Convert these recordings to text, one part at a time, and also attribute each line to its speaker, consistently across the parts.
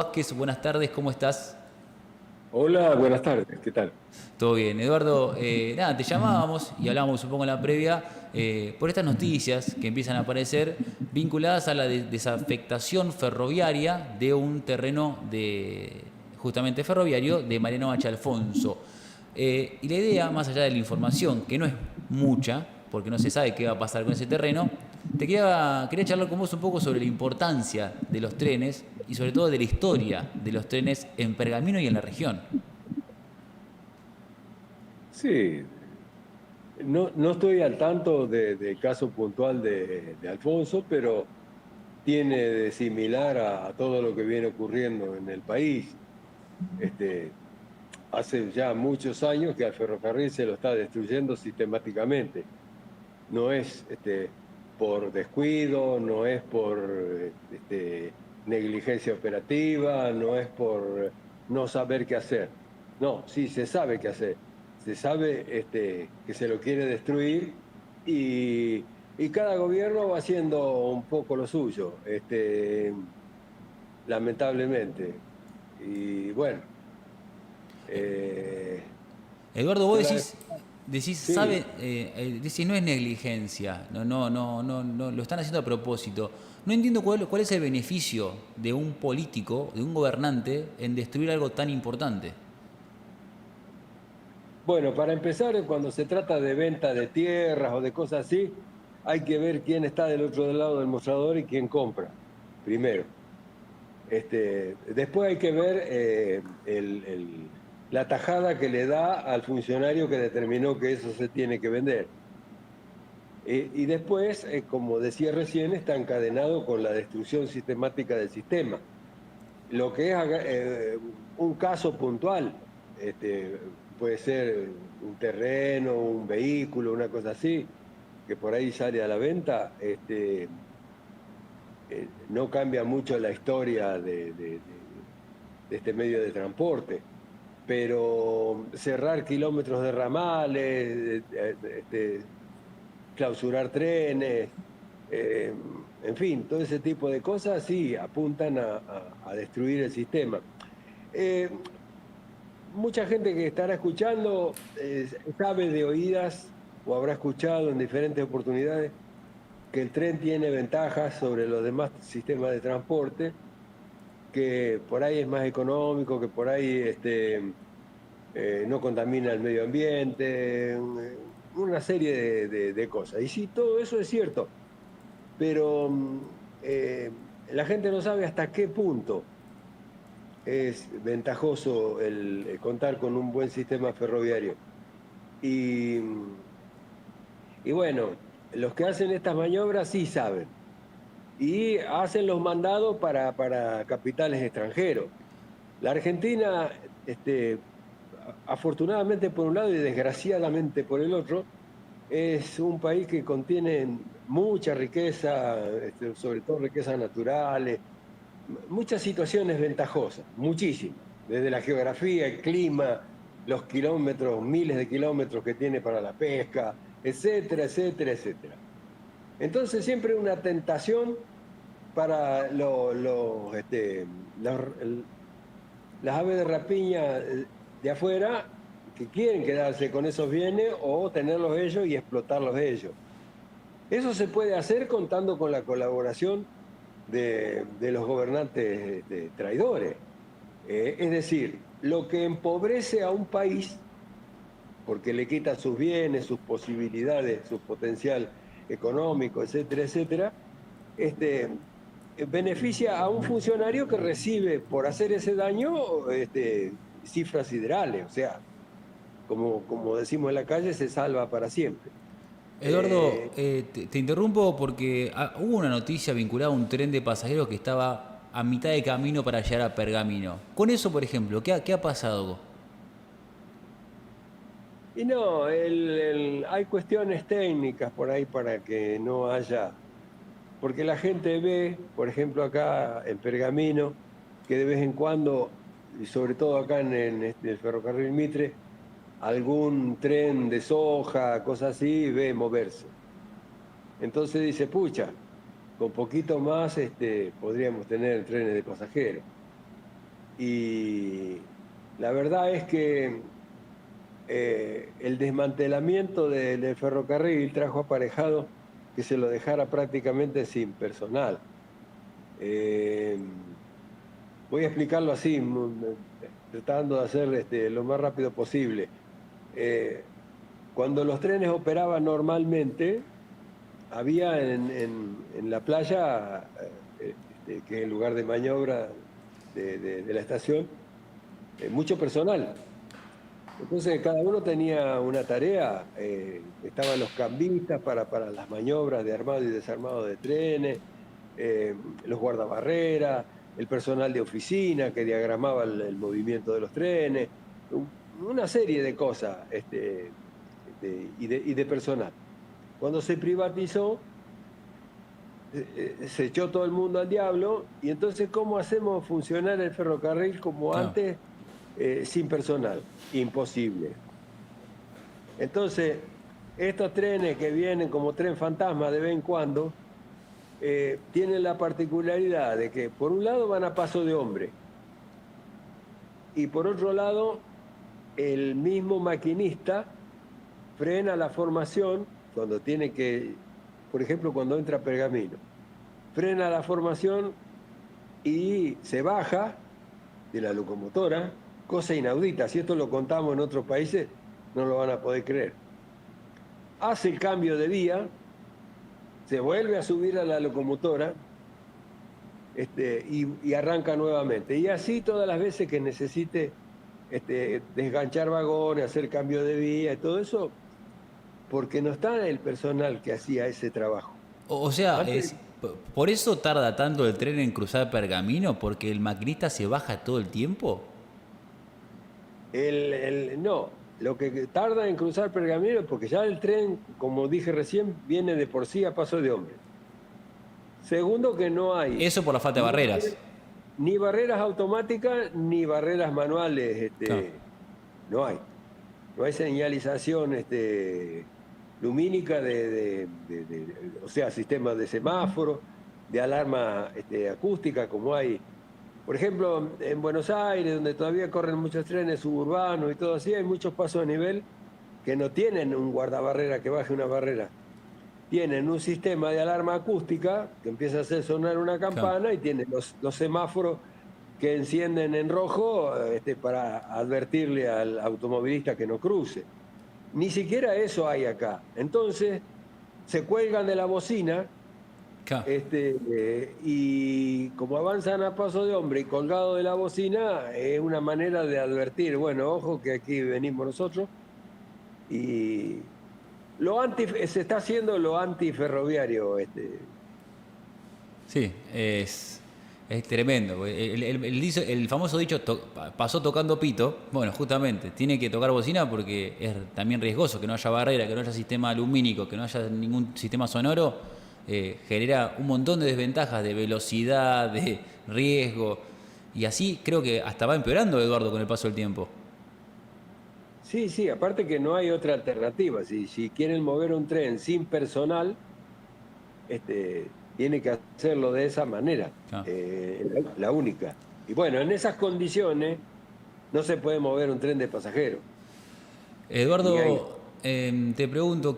Speaker 1: Vázquez, buenas tardes, ¿cómo estás?
Speaker 2: Hola, buenas tardes, ¿qué tal?
Speaker 1: Todo bien, Eduardo. Nada, te llamábamos y hablábamos supongo en la previa por estas noticias que empiezan a aparecer vinculadas a la desafectación ferroviaria de un terreno justamente ferroviario de Mariano H. Alfonso. Y la idea, más allá de la información, que no es mucha, porque no se sabe qué va a pasar con ese terreno, quería charlar con vos un poco sobre la importancia de los trenes y sobre todo de la historia de los trenes en Pergamino y en la región.
Speaker 2: Sí, no estoy al tanto del caso puntual de Alfonso, pero tiene de similar a todo lo que viene ocurriendo en el país. Este, hace ya muchos años que al ferrocarril se lo está destruyendo sistemáticamente. No es por descuido, no es por negligencia operativa, no es por no saber qué hacer. No, sí, se sabe qué hacer. Se sabe que se lo quiere destruir y cada gobierno va haciendo un poco lo suyo, lamentablemente. Y bueno, eh,
Speaker 1: Eduardo,
Speaker 2: yo
Speaker 1: vos
Speaker 2: la...
Speaker 1: decís,
Speaker 2: Sí,
Speaker 1: decís, no es negligencia, no, lo están haciendo a propósito. No entiendo cuál es el beneficio de un político, de un gobernante, en destruir algo tan importante.
Speaker 2: bueno, para empezar, cuando se trata de venta de tierras o de cosas así, hay que ver quién está del otro lado del mostrador y quién compra, primero. Después hay que ver la tajada que le da al funcionario que determinó que eso se tiene que vender. Y después, como decía recién, está encadenado con la destrucción sistemática del sistema. Lo que es un caso puntual, puede ser un terreno, un vehículo, una cosa así, que por ahí sale a la venta, no cambia mucho la historia de este medio de transporte, pero cerrar kilómetros de ramales, clausurar trenes, eh, en fin, todo ese tipo de cosas sí apuntan a destruir el sistema. Eh, Mucha gente que estará escuchando sabe de oídas o habrá escuchado en diferentes oportunidades que el tren tiene ventajas sobre los demás sistemas de transporte, que por ahí es más económico, que por ahí no contamina el medio ambiente, una serie de cosas. Y sí, todo eso es cierto, pero la gente no sabe hasta qué punto es ventajoso el contar con un buen sistema ferroviario. Y, y bueno, los que hacen estas maniobras sí saben. Y hacen los mandados para capitales extranjeros. La Argentina, afortunadamente por un lado y desgraciadamente por el otro, es un país que contiene mucha riqueza, sobre todo riquezas naturales, muchas situaciones ventajosas, muchísimas, desde la geografía, el clima, los kilómetros, miles de kilómetros que tiene para la pesca, etcétera, etcétera, etcétera. Entonces siempre una tentación para las aves de rapiña de afuera que quieren quedarse con esos bienes o tenerlos ellos y explotarlos ellos. Eso se puede hacer contando con la colaboración de los gobernantes traidores. Es decir, lo que empobrece a un país, porque le quita sus bienes, sus posibilidades, su potencial económico, etcétera, etcétera, este, beneficia a un funcionario que recibe por hacer ese daño cifras siderales, o sea, como decimos en la calle, se salva para siempre.
Speaker 1: Eduardo,
Speaker 2: Eh,
Speaker 1: te interrumpo porque hubo una noticia vinculada a un tren de pasajeros que estaba a mitad de camino para llegar a Pergamino. Con eso, por ejemplo, ¿qué ha pasado?
Speaker 2: y no, hay cuestiones técnicas por ahí para que no haya, porque la gente ve, por ejemplo, acá en Pergamino, que de vez en cuando, y sobre todo acá en el ferrocarril Mitre, algún tren de soja, cosas así, ve moverse. Entonces dice, pucha, con poquito más podríamos tener trenes de pasajeros. y la verdad es que el desmantelamiento del ferrocarril trajo aparejado que se lo dejara prácticamente sin personal. Eh, Voy a explicarlo así, tratando de hacer lo más rápido posible. Eh, Cuando los trenes operaban normalmente, había en la playa, que es el lugar de maniobra de la estación, mucho personal. Entonces cada uno tenía una tarea, estaban los cambistas para las maniobras de armado y desarmado de trenes, los guardabarreras, el personal de oficina que diagramaba el movimiento de los trenes, una serie de cosas y de personal. Cuando se privatizó, se echó todo el mundo al diablo, y entonces ¿cómo hacemos funcionar el ferrocarril como
Speaker 1: Claro.
Speaker 2: antes sin personal? Imposible. Entonces, estos trenes que vienen como tren fantasma de vez en cuando, tienen la particularidad de que por un lado van a paso de hombre y por otro lado el mismo maquinista frena la formación cuando tiene que, por ejemplo, cuando entra Pergamino, frena la formación y se baja de la locomotora, cosa inaudita. Si esto lo contamos en otros países, no lo van a poder creer. Hace el cambio de vía, se vuelve a subir a la locomotora y arranca nuevamente. Y así todas las veces que necesite desganchar vagones, hacer cambio de vía y todo eso, porque no está el personal que hacía ese trabajo.
Speaker 1: O sea,
Speaker 2: Antes,
Speaker 1: ¿por eso tarda tanto el tren en cruzar Pergamino? ¿Porque el maquinista se baja todo el tiempo?
Speaker 2: no, lo que tarda en cruzar Pergamino es porque ya el tren, como dije recién, viene de por sí a paso de hombre. Segundo, que no hay
Speaker 1: Eso por la falta de
Speaker 2: ni
Speaker 1: barreras.
Speaker 2: ni barreras automáticas ni barreras manuales,
Speaker 1: Claro.
Speaker 2: no hay. No hay señalización lumínica o sea, sistemas de semáforo, de alarma acústica, como hay, por ejemplo, en Buenos Aires, donde todavía corren muchos trenes suburbanos y todo así, hay muchos pasos a nivel que no tienen un guardabarrera que baje una barrera. Tienen un sistema de alarma acústica que empieza a hacer sonar una
Speaker 1: Claro.
Speaker 2: campana y tienen los semáforos que encienden en rojo para advertirle al automovilista que no cruce. Ni siquiera eso hay acá. Entonces, se cuelgan de la bocina,
Speaker 1: Claro.
Speaker 2: y como avanzan a paso de hombre y colgado de la bocina, es una manera de advertir, bueno, ojo que aquí venimos nosotros. Y se está haciendo lo antiferroviario.
Speaker 1: Sí, es tremendo. El famoso dicho pasó tocando pito. Bueno, justamente, tiene que tocar bocina porque es también riesgoso que no haya barrera, que no haya sistema lumínico, que no haya ningún sistema sonoro. Genera un montón de desventajas de velocidad, de riesgo. Y así creo que hasta va empeorando, Eduardo, con el paso del tiempo.
Speaker 2: Sí, sí, aparte que no hay otra alternativa. Si quieren mover un tren sin personal, tiene que hacerlo de esa manera,
Speaker 1: Claro.
Speaker 2: la única. Y bueno, en esas condiciones no se puede mover un tren de pasajeros, ni hay.
Speaker 1: Eduardo, te pregunto,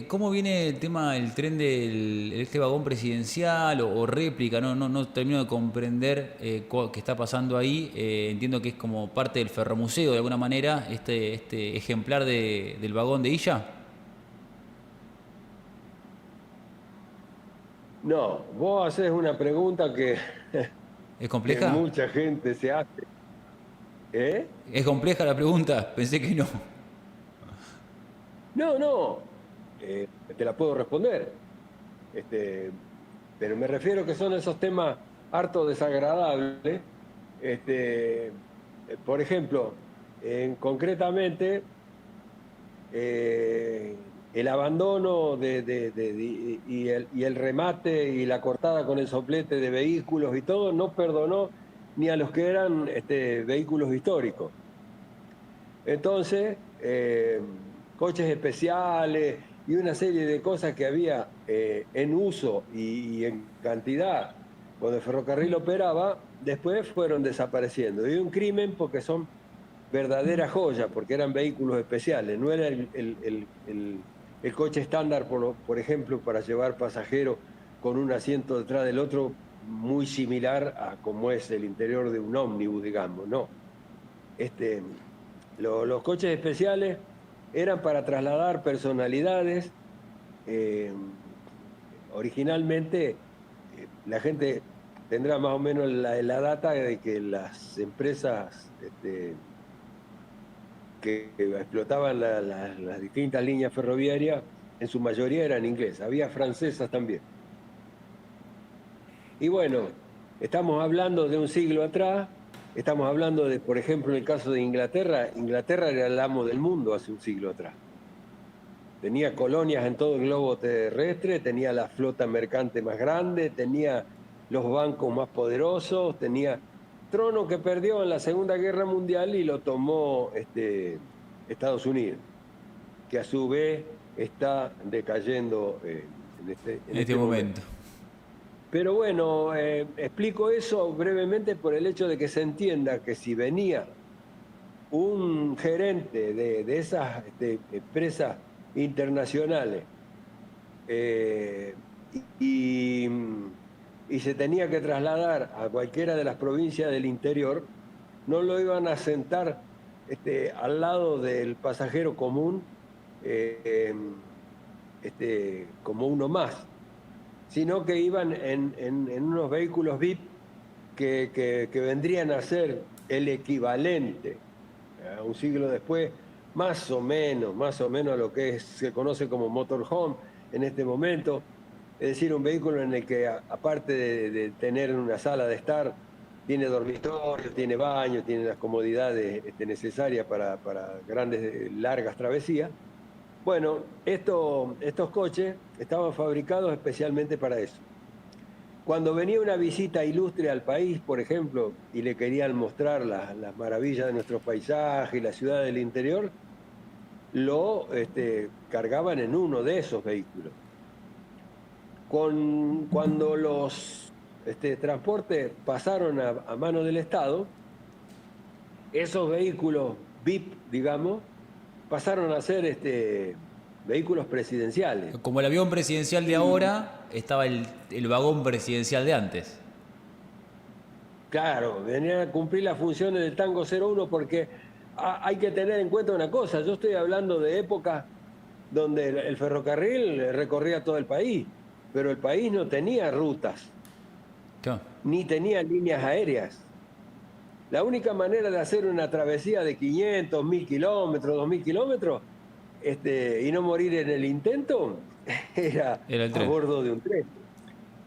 Speaker 1: ¿cómo viene el tema del tren este vagón presidencial o réplica? No termino de comprender qué está pasando ahí. Entiendo que es como parte del ferromuseo de alguna manera, este ejemplar del vagón de Illa.
Speaker 2: No, vos haces una pregunta
Speaker 1: ¿Es
Speaker 2: que
Speaker 1: compleja?
Speaker 2: mucha gente se hace. ¿Eh?
Speaker 1: ¿Es compleja la pregunta? Pensé que no.
Speaker 2: No, no, te la puedo responder. Este, pero me refiero que son esos temas harto desagradables. Por ejemplo, concretamente, el abandono y el remate y la cortada con el soplete de vehículos y todo no perdonó ni a los que eran vehículos históricos. Entonces, coches especiales y una serie de cosas que había en uso y en cantidad cuando el ferrocarril operaba, después fueron desapareciendo. Y un crimen porque son verdaderas joyas, porque eran vehículos especiales, no era el coche estándar, por ejemplo, para llevar pasajeros con un asiento detrás del otro, muy similar a como es el interior de un ómnibus, digamos, no. Los coches especiales eran para trasladar personalidades. Originalmente, la gente tendrá más o menos la data de que las empresas que explotaban las distintas líneas ferroviarias, en su mayoría eran inglesas, había francesas también. Y bueno, estamos hablando de un siglo atrás, estamos hablando de, por ejemplo, en el caso de Inglaterra, Inglaterra era el amo del mundo hace un siglo atrás. Tenía colonias en todo el globo terrestre, tenía la flota mercante más grande, tenía los bancos más poderosos, tenía trono que perdió en la Segunda Guerra Mundial y lo tomó Estados Unidos, que a su vez está decayendo
Speaker 1: En este momento.
Speaker 2: Pero bueno, explico eso brevemente por el hecho de que se entienda que si venía un gerente de esas empresas internacionales y se tenía que trasladar a cualquiera de las provincias del interior, no lo iban a sentar al lado del pasajero común como uno más, sino que iban en unos vehículos VIP que vendrían a ser el equivalente, un siglo después, más o menos a lo que se conoce como motorhome en este momento, es decir, un vehículo en el que aparte de tener una sala de estar, tiene dormitorio, tiene baño, tiene las comodidades necesarias para grandes, largas travesías. Bueno, estos coches estaban fabricados especialmente para eso. Cuando venía una visita ilustre al país, por ejemplo, y le querían mostrar las maravillas de nuestros paisajes y la ciudad del interior, lo cargaban en uno de esos vehículos. Cuando los transportes pasaron a manos del Estado, esos vehículos VIP, digamos, pasaron a ser vehículos presidenciales.
Speaker 1: Como el avión presidencial de ahora, estaba el vagón presidencial de antes.
Speaker 2: Claro, venían a cumplir las funciones del Tango 01 porque hay que tener en cuenta una cosa, yo estoy hablando de épocas donde el ferrocarril recorría todo el país, pero el país no tenía rutas,
Speaker 1: ¿Qué?
Speaker 2: ni tenía líneas aéreas. La única manera de hacer una travesía de 500, 1000 kilómetros, 2000 kilómetros, y no morir en el intento, era
Speaker 1: Era el
Speaker 2: a
Speaker 1: tren.
Speaker 2: bordo de un tren.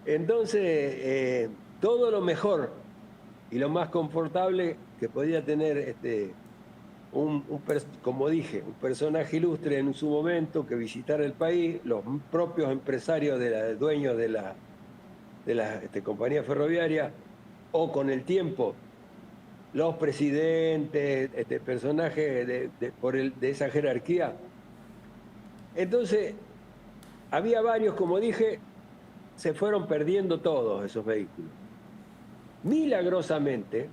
Speaker 2: Entonces, todo lo mejor y lo más confortable que podía tener como dije, un personaje ilustre en su momento que visitara el país, los propios empresarios dueños de la compañía ferroviaria, o con el tiempo los presidentes, personajes de esa jerarquía. Entonces, había varios, como dije, se fueron perdiendo todos esos vehículos. Milagrosamente,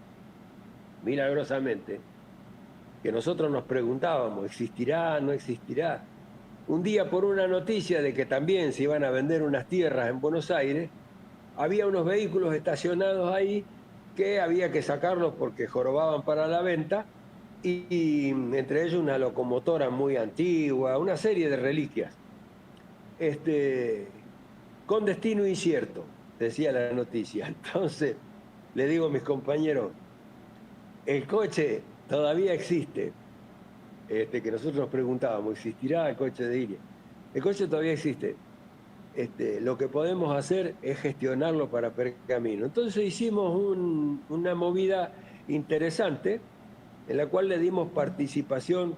Speaker 2: que nosotros nos preguntábamos, ¿existirá, no existirá? Un día, por una noticia de que también se iban a vender unas tierras en Buenos Aires, había unos vehículos estacionados ahí que había que sacarlos porque jorobaban para la venta, y entre ellos una locomotora muy antigua, una serie de reliquias. Con destino incierto, decía la noticia. Entonces, le digo a mis compañeros, el coche todavía existe, que nosotros nos preguntábamos, ¿existirá el coche de Ilia? El coche todavía existe. Lo que podemos hacer es gestionarlo para Pergamino. Entonces hicimos una movida interesante en la cual le dimos participación,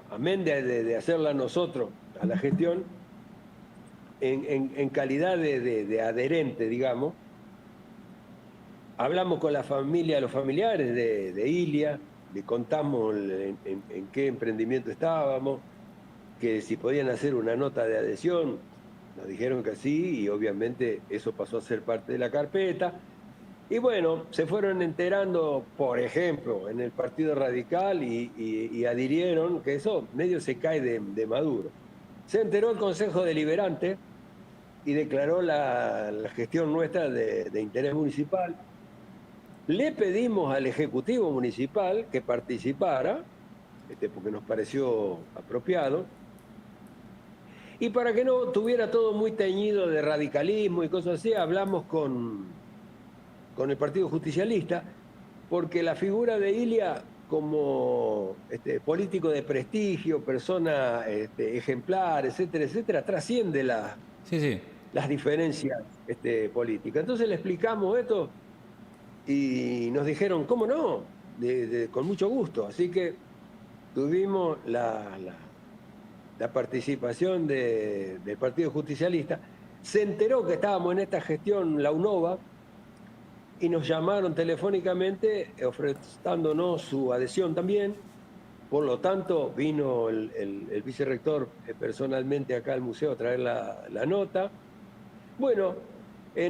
Speaker 2: amén de hacerla nosotros, a la gestión, en calidad de adherente, digamos. Hablamos con la familia, los familiares de Ilia, le contamos en qué emprendimiento estábamos, que si podían hacer una nota de adhesión, nos dijeron que sí, y obviamente eso pasó a ser parte de la carpeta. Y bueno, se fueron enterando, por ejemplo, en el Partido Radical y adhirieron que eso medio se cae de Maduro. Se enteró el Consejo Deliberante y declaró la gestión nuestra de interés municipal. Le pedimos al Ejecutivo Municipal que participara, porque nos pareció apropiado, y para que no tuviera todo muy teñido de radicalismo y cosas así, hablamos con el Partido Justicialista, porque la figura de Ilia como político de prestigio, persona ejemplar, etcétera, etcétera, trasciende
Speaker 1: Sí, sí.
Speaker 2: las diferencias políticas. Entonces le explicamos esto y nos dijeron, ¿cómo no? Con mucho gusto. Así que tuvimos la participación del Partido Justicialista. Se enteró que estábamos en esta gestión, la UNOVA, y nos llamaron telefónicamente ofreciéndonos su adhesión también. Por lo tanto, vino el vicerrector personalmente acá al museo a traer la nota. Bueno,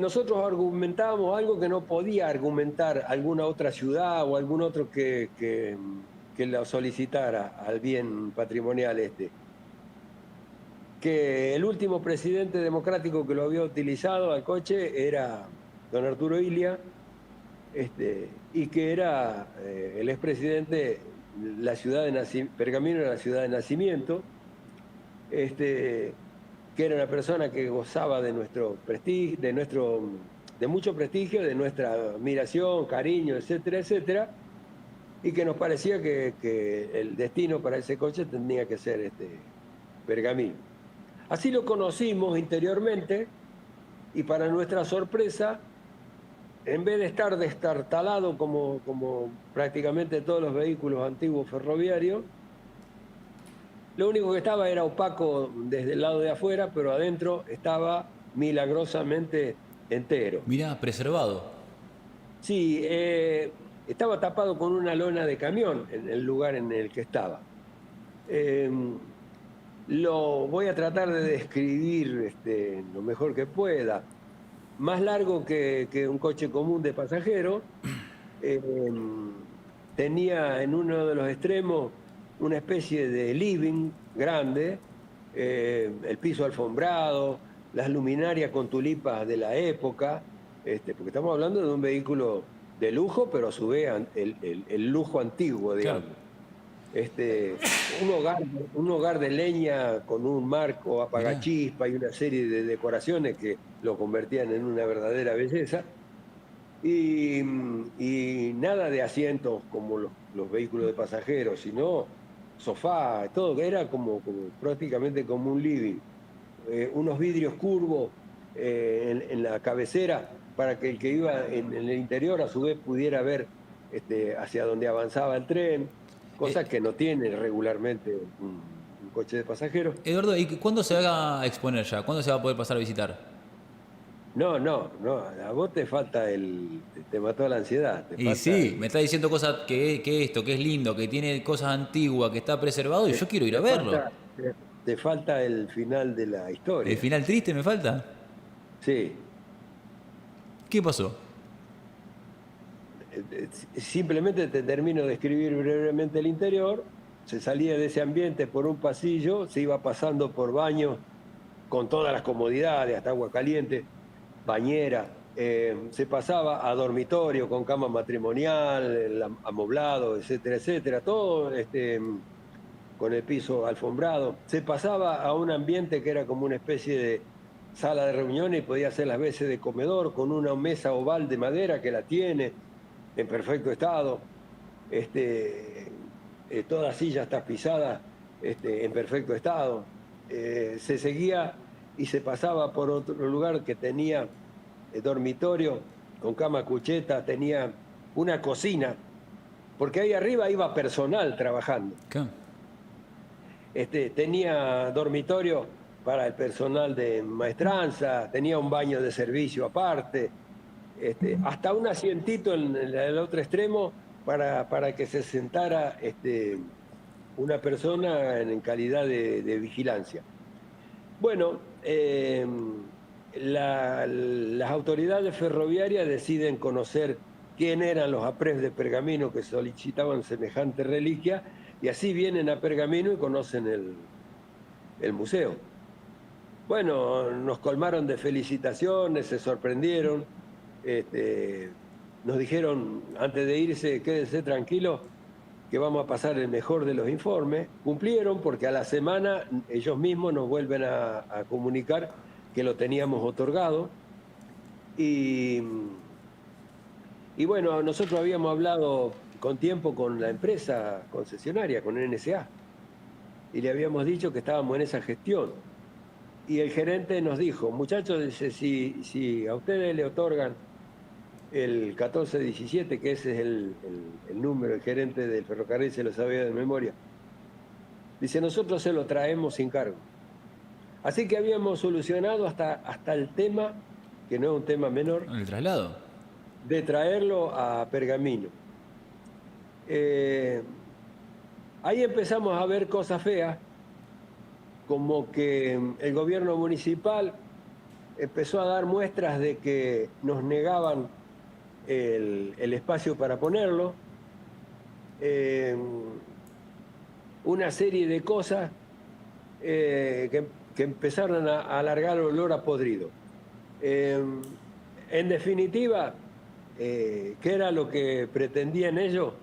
Speaker 2: nosotros argumentábamos algo que no podía argumentar alguna otra ciudad o algún otro que lo solicitara al bien patrimonial que el último presidente democrático que lo había utilizado al coche era don Arturo Ilia, y que era el expresidente, Pergamino era la ciudad de nacimiento, que era una persona que gozaba de nuestro prestigio, de mucho prestigio, de nuestra admiración, cariño, etcétera, etcétera, y que nos parecía que el destino para ese coche tenía que ser Pergamino. Así lo conocimos interiormente y para nuestra sorpresa, en vez de estar destartalado como prácticamente todos los vehículos antiguos ferroviarios, lo único que estaba era opaco desde el lado de afuera, pero adentro estaba milagrosamente entero.
Speaker 1: Mirá, preservado.
Speaker 2: Sí, estaba tapado con una lona de camión en el lugar en el que estaba. Eh, lo voy a tratar de describir lo mejor que pueda. Más largo que un coche común de pasajeros. Eh, tenía en uno de los extremos una especie de living grande, el piso alfombrado, las luminarias con tulipas de la época, porque estamos hablando de un vehículo de lujo, pero a su vez el lujo antiguo, digamos.
Speaker 1: Claro.
Speaker 2: Un hogar de leña con un marco
Speaker 1: Mirá.
Speaker 2: apagachispa y una serie de decoraciones que lo convertían en una verdadera belleza. Y nada de asientos como los vehículos de pasajeros, sino sofá, todo, era como prácticamente como un living. Unos vidrios curvos en la cabecera para que el que iba en el interior a su vez pudiera ver hacia donde avanzaba el tren,
Speaker 1: Eh,
Speaker 2: cosa que no tiene regularmente un coche de pasajeros.
Speaker 1: Eduardo, ¿y cuándo se va a exponer ya? ¿Cuándo se va a poder pasar a visitar?
Speaker 2: No, no, no, a vos te falta te mató la ansiedad, te
Speaker 1: Y
Speaker 2: falta
Speaker 1: sí, me está diciendo cosas que esto, que es lindo, que tiene cosas antiguas, que está preservado y yo quiero ir a
Speaker 2: te
Speaker 1: verlo.
Speaker 2: falta, te falta el final de la
Speaker 1: ¿El
Speaker 2: historia.
Speaker 1: final triste me falta?
Speaker 2: Sí,
Speaker 1: ¿Qué pasó?
Speaker 2: simplemente te termino de escribir brevemente el interior. Se salía de ese ambiente por un pasillo, se iba pasando por baños con todas las comodidades, hasta agua caliente, bañera. Se pasaba a dormitorio con cama matrimonial, el amoblado, etcétera, etcétera. Todo con el piso alfombrado. Se pasaba a un ambiente que era como una especie de sala de reuniones y podía ser las veces de comedor, con una mesa oval de madera que la tiene en perfecto estado, todas sillas tapizadas en perfecto estado. Se seguía y se pasaba por otro lugar que tenía dormitorio con cama cucheta, tenía una cocina, porque ahí arriba iba personal trabajando.
Speaker 1: ¿Qué?
Speaker 2: Tenía dormitorio para el personal de maestranza, tenía un baño de servicio aparte, hasta un asientito en el otro extremo para que se sentara una persona en calidad de vigilancia. Bueno, las autoridades ferroviarias deciden conocer quién eran los apres de Pergamino que solicitaban semejante reliquia, y así vienen a Pergamino y conocen el museo. Bueno, nos colmaron de felicitaciones, se sorprendieron, nos dijeron antes de irse, quédense tranquilos, que vamos a pasar el mejor de los informes. Cumplieron, porque a la semana ellos mismos nos vuelven a comunicar que lo teníamos otorgado. Y bueno, nosotros habíamos hablado con tiempo con la empresa concesionaria, con NSA, y le habíamos dicho que estábamos en esa gestión. Y el gerente nos dijo, muchachos, dice, si a ustedes le otorgan el 1417, que ese es el número, el gerente del ferrocarril se lo sabía de memoria, dice, nosotros se lo traemos sin cargo. Así que habíamos solucionado hasta el tema, que no es un tema menor,
Speaker 1: El traslado.
Speaker 2: de traerlo a Pergamino. Ahí empezamos a ver cosas feas, como que el gobierno municipal empezó a dar muestras de que nos negaban el espacio para ponerlo, una serie de cosas que empezaron a alargar el olor a podrido. En definitiva, ¿qué era lo que pretendían ellos?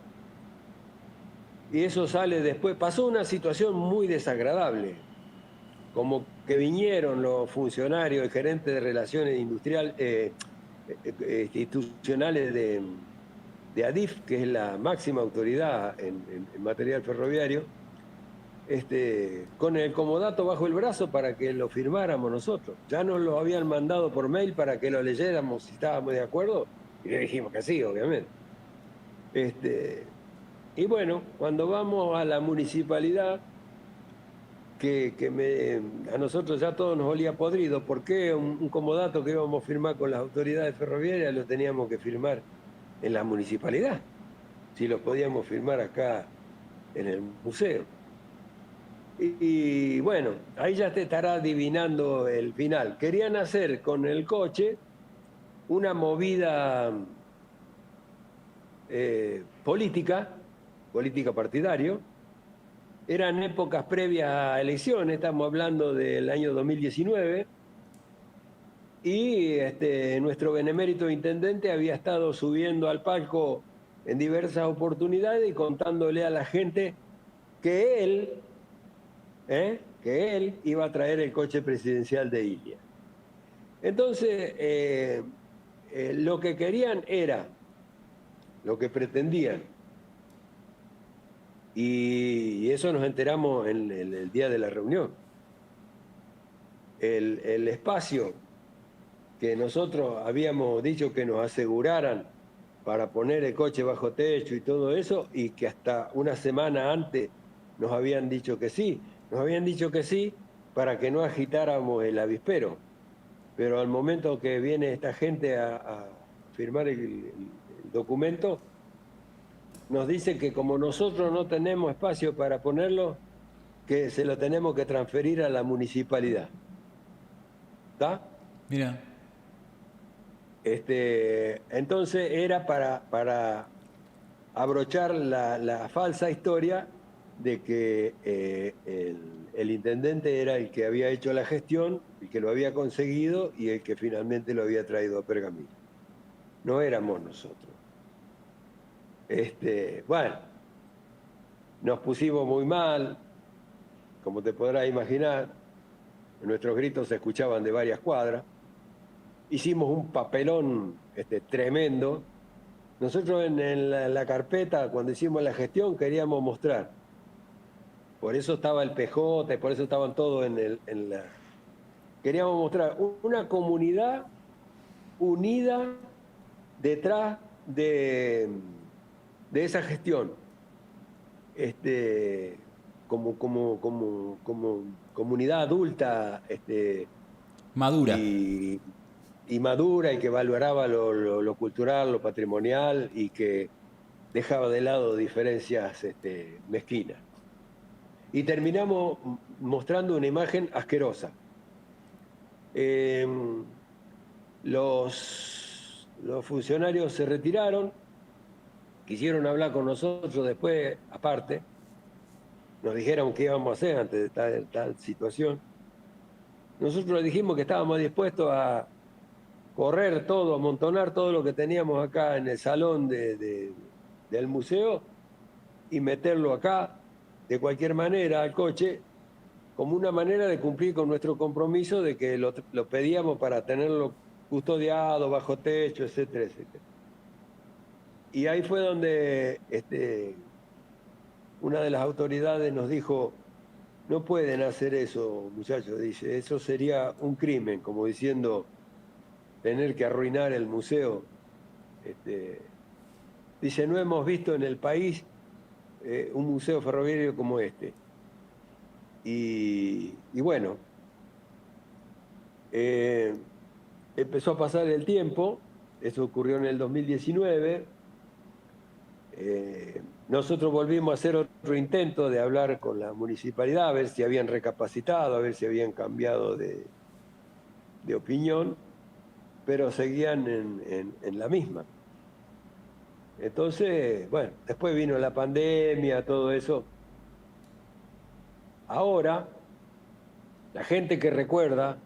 Speaker 2: Y eso sale después. Pasó una situación muy desagradable, como que vinieron los funcionarios, el gerente de relaciones institucionales de ADIF, que es la máxima autoridad en material ferroviario, con el comodato bajo el brazo para que lo firmáramos nosotros. Ya nos lo habían mandado por mail para que lo leyéramos si estábamos de acuerdo, y le dijimos que sí, obviamente. Y bueno, cuando vamos a la municipalidad, a nosotros ya todo nos olía podrido. ¿Por qué un comodato que íbamos a firmar con las autoridades ferroviarias lo teníamos que firmar en la municipalidad? Si lo podíamos firmar acá en el museo. Y bueno, ahí ya te estará adivinando el final. Querían hacer con el coche una movida política partidario. Eran épocas previas a elecciones, estamos hablando del año 2019, y nuestro benemérito intendente había estado subiendo al palco en diversas oportunidades y contándole a la gente que él iba a traer el coche presidencial de Ilia. Entonces, lo que querían era, lo que pretendían, y eso nos enteramos en el día de la reunión, el espacio que nosotros habíamos dicho que nos aseguraran para poner el coche bajo techo y todo eso, y que hasta una semana antes nos habían dicho que sí. Nos habían dicho que sí para que no agitáramos el avispero. Pero al momento que viene esta gente a firmar el documento, nos dicen que como nosotros no tenemos espacio para ponerlo, que se lo tenemos que transferir a la municipalidad. ¿Está?
Speaker 1: Mira.
Speaker 2: Entonces era para abrochar la falsa historia de que el intendente era el que había hecho la gestión, el que lo había conseguido y el que finalmente lo había traído a Pergamino. No éramos nosotros. Bueno, nos pusimos muy mal, como te podrás imaginar. Nuestros gritos se escuchaban de varias cuadras. Hicimos un papelón tremendo. Nosotros en la carpeta, cuando hicimos la gestión, queríamos mostrar. Por eso estaba el PJ, por eso estaban todos en la... Queríamos mostrar una comunidad unida detrás de esa gestión. Como comunidad adulta,
Speaker 1: Madura.
Speaker 2: y madura, y que valoraba lo cultural, lo patrimonial, y que dejaba de lado diferencias mezquinas. Y terminamos mostrando una imagen asquerosa. los funcionarios se retiraron, quisieron hablar con nosotros después, aparte, nos dijeron qué íbamos a hacer ante tal situación. Nosotros les dijimos que estábamos dispuestos a correr todo, amontonar todo lo que teníamos acá en el salón del museo y meterlo acá, de cualquier manera, al coche, como una manera de cumplir con nuestro compromiso de que lo pedíamos para tenerlo custodiado, bajo techo, etcétera, etcétera. Y ahí fue donde una de las autoridades nos dijo: no pueden hacer eso, muchachos, dice, eso sería un crimen, como diciendo, tener que arruinar el museo. Dice, no hemos visto en el país un museo ferroviario como este. Y bueno, empezó a pasar el tiempo, eso ocurrió en el 2019, nosotros volvimos a hacer otro intento de hablar con la municipalidad, a ver si habían recapacitado, a ver si habían cambiado de opinión, pero seguían en la misma. Entonces, bueno, después vino la pandemia, todo eso. Ahora, la gente que recuerda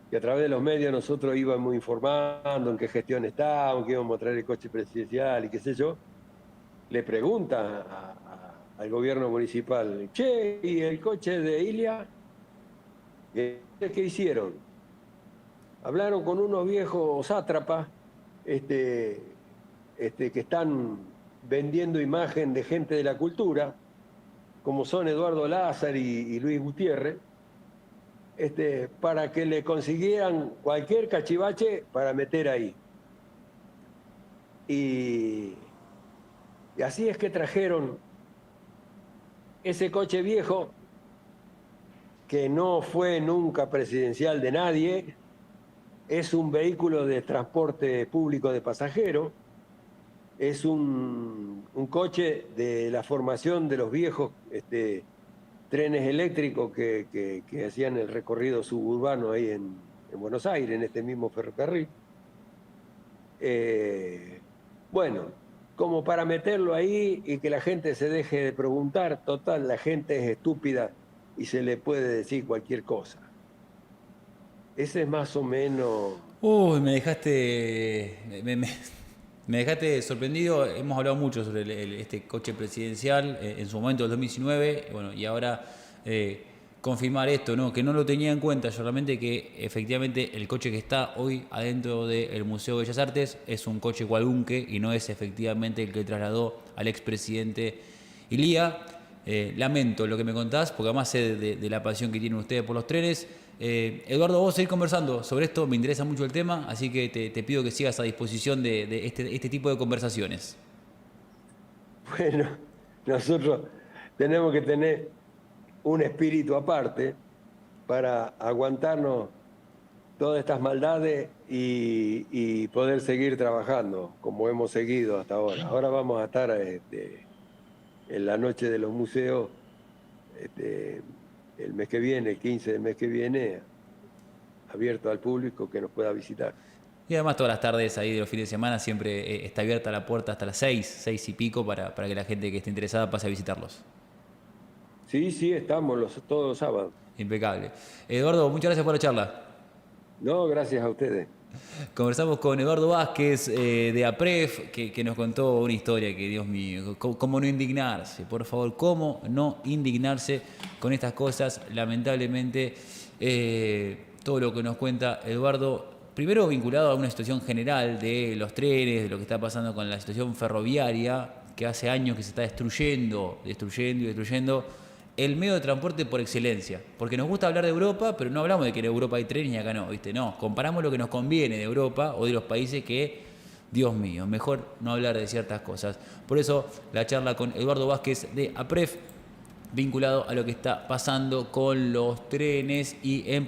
Speaker 2: que a través de los medios nosotros íbamos informando en qué gestión estábamos, que íbamos a traer el coche presidencial y qué sé yo, le pregunta al gobierno municipal: che, ¿y el coche de Ilia? ¿Qué hicieron? Hablaron con unos viejos sátrapas que están vendiendo imagen de gente de la cultura, como son Eduardo Lázaro y Luis Gutiérrez, para que le consiguieran cualquier cachivache para meter ahí. Y así es que trajeron ese coche viejo, que no fue nunca presidencial de nadie, es un vehículo de transporte público de pasajeros, es un coche de la formación de los viejos trenes eléctricos que hacían el recorrido suburbano ahí en Buenos Aires, en este mismo ferrocarril. Bueno, como para meterlo ahí y que la gente se deje de preguntar, total, la gente es estúpida y se le puede decir cualquier cosa. Ese es más o menos...
Speaker 1: Uy, me dejaste... Me dejaste sorprendido. Hemos hablado mucho sobre este coche presidencial en su momento, del 2019, bueno, y ahora confirmar esto, ¿no? Que no lo tenía en cuenta yo realmente, que efectivamente el coche que está hoy adentro del Museo de Bellas Artes es un coche Gualunque y no es efectivamente el que trasladó al expresidente Ilía. Lamento lo que me contás, porque además sé de la pasión que tienen ustedes por los trenes. Eduardo, vamos a ir conversando sobre esto, me interesa mucho el tema, así que te pido que sigas a disposición de este tipo de conversaciones.
Speaker 2: Bueno, nosotros tenemos que tener un espíritu aparte para aguantarnos todas estas maldades y poder seguir trabajando como hemos seguido hasta ahora. Ahora vamos a estar en la noche de los museos el mes que viene, el 15 del mes que viene, abierto al público que nos pueda visitar.
Speaker 1: Y además todas las tardes ahí de los fines de semana siempre está abierta la puerta hasta las 6 y pico para que la gente que esté interesada pase a visitarlos.
Speaker 2: Sí, estamos todos los sábados.
Speaker 1: Impecable. Eduardo, muchas gracias por la charla.
Speaker 2: No, gracias a ustedes.
Speaker 1: Conversamos con Eduardo Vázquez de APREF, que nos contó una historia que, Dios mío, cómo no indignarse, por favor, cómo no indignarse con estas cosas. Lamentablemente, todo lo que nos cuenta Eduardo, primero vinculado a una situación general de los trenes, de lo que está pasando con la situación ferroviaria, que hace años que se está destruyendo el medio de transporte por excelencia. Porque nos gusta hablar de Europa, pero no hablamos de que en Europa hay trenes y acá no, ¿viste? No, comparamos lo que nos conviene de Europa o de los países que, Dios mío, mejor no hablar de ciertas cosas. Por eso la charla con Eduardo Vázquez de APREF, vinculado a lo que está pasando con los trenes y en